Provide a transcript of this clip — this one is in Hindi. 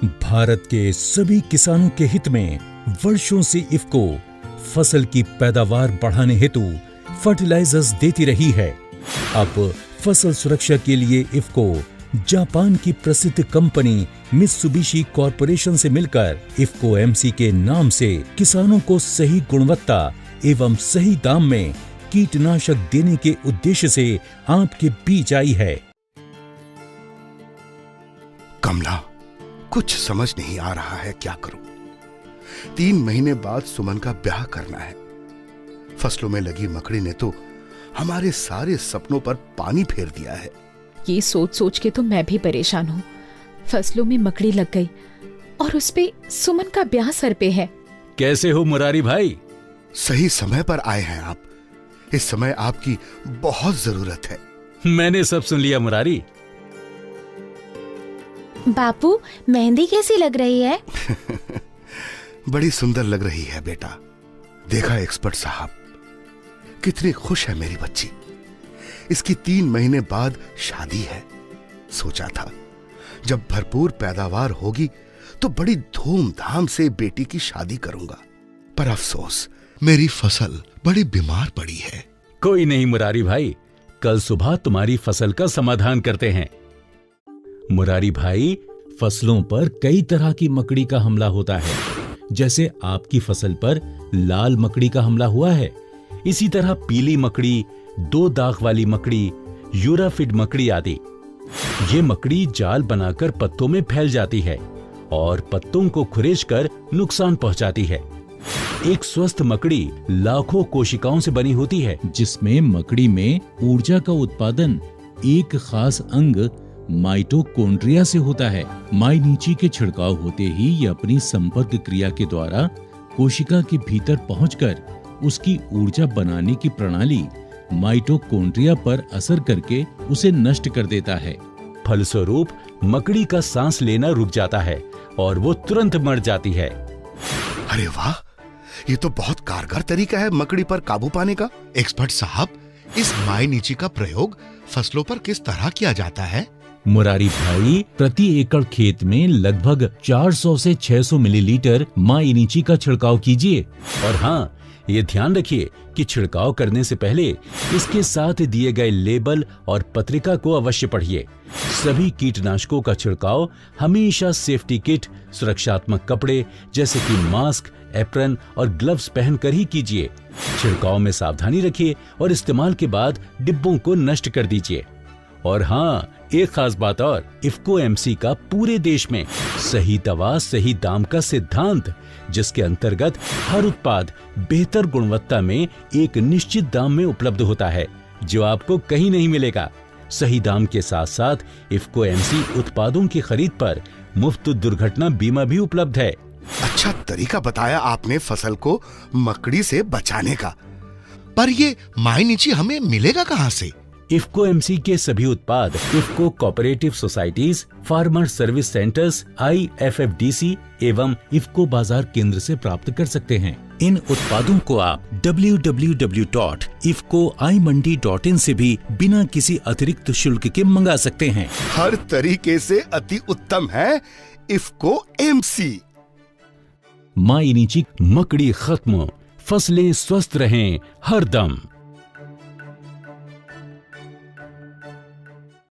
भारत के सभी किसानों के हित में वर्षों से इफ्को फसल की पैदावार बढ़ाने हेतु फर्टिलाइजर्स देती रही है। अब फसल सुरक्षा के लिए इफ्को जापान की प्रसिद्ध कंपनी मित्सुबिशी कॉरपोरेशन से मिलकर इफ्को एमसी के नाम से किसानों को सही गुणवत्ता एवं सही दाम में कीटनाशक देने के उद्देश्य से आपके बीच आई है। कमला, कुछ समझ नहीं आ रहा है, क्या करूं? 3 महीने बाद सुमन का ब्याह करना है। फसलों में लगी मकड़ी ने तो हमारे सारे सपनों पर पानी फेर दिया है। ये सोच सोच के तो मैं भी परेशान हूँ। फसलों में मकड़ी लग गई और उस पे सुमन का ब्याह सर पे है। कैसे हो मुरारी भाई? सही समय पर आए हैं आप। इस समय आपकी बहुत जरूरत है। मैंने सब सुन लिया मुरारी। बापू, मेहंदी कैसी लग रही है? बड़ी सुंदर लग रही है बेटा। देखा एक्सपर्ट साहब, कितनी खुश है मेरी बच्ची। इसकी 3 महीने बाद शादी है। सोचा था जब भरपूर पैदावार होगी तो बड़ी धूमधाम से बेटी की शादी करूंगा, पर अफसोस मेरी फसल बड़ी बीमार पड़ी है। कोई नहीं मुरारी भाई, कल सुबह तुम्हारी फसल का समाधान करते हैं। मुरारी भाई, फसलों पर कई तरह की मकड़ी का हमला होता है। जैसे आपकी फसल पर लाल मकड़ी का हमला हुआ है, इसी तरह पीली मकड़ी, 2 दाग वाली मकड़ी, यूराफिड मकड़ी आदि। ये मकड़ी जाल बनाकर पत्तों में फैल जाती है और पत्तों को खुरेचकर नुकसान पहुंचाती है। एक स्वस्थ मकड़ी लाखों कोशिकाओं से बनी होती है, जिसमें मकड़ी में ऊर्जा का उत्पादन एक खास अंग माइटोकॉन्ड्रिया से होता है। माइनीची के छिड़काव होते ही यह अपनी संपर्क क्रिया के द्वारा कोशिका के भीतर पहुंचकर उसकी ऊर्जा बनाने की प्रणाली माइटोकॉन्ड्रिया पर असर करके उसे नष्ट कर देता है। फलस्वरूप मकड़ी का सांस लेना रुक जाता है और वो तुरंत मर जाती है। अरे वाह, ये तो बहुत कारगर तरीका है मकड़ी पर काबू पाने का। एक्सपर्ट साहब, इस माइनीची का प्रयोग फसलों पर किस तरह किया जाता है? मुरारी भाई, प्रति एकड़ खेत में लगभग 400 से 600 मिलीलीटर माइनीची का छिड़काव कीजिए। और हाँ, ये ध्यान रखिए कि छिड़काव करने से पहले इसके साथ दिए गए लेबल और पत्रिका को अवश्य पढ़िए। सभी कीटनाशकों का छिड़काव हमेशा सेफ्टी किट, सुरक्षात्मक कपड़े जैसे कि मास्क, एप्रन और ग्लव्स पहनकर ही कीजिए। छिड़काव में सावधानी रखिए और इस्तेमाल के बाद डिब्बों को नष्ट कर दीजिए। और हाँ, एक खास बात और, इफ्को एमसी का पूरे देश में सही दवा सही दाम का सिद्धांत, जिसके अंतर्गत हर उत्पाद बेहतर गुणवत्ता में एक निश्चित दाम में उपलब्ध होता है, जो आपको कहीं नहीं मिलेगा। सही दाम के साथ साथ इफ्को एमसी उत्पादों की खरीद पर मुफ्त दुर्घटना बीमा भी उपलब्ध है। अच्छा तरीका बताया आपने फसल को मकड़ी से बचाने का। पर ये माइनीची हमें मिलेगा कहाँ से? इफ्को एमसी के सभी उत्पाद IFFCO cooperative societies, farmer service centres, IFFDC एवं इफ्को बाजार केंद्र से प्राप्त कर सकते हैं। इन उत्पादों को आप www.ifcoimandi.in से भी बिना किसी अतिरिक्त शुल्क के मंगा सकते हैं। हर तरीके से अति उत्तम है इफ्को एमसी। माइनीची, मकड़ी खत्म, फसलें स्वस्थ रहें हरदम।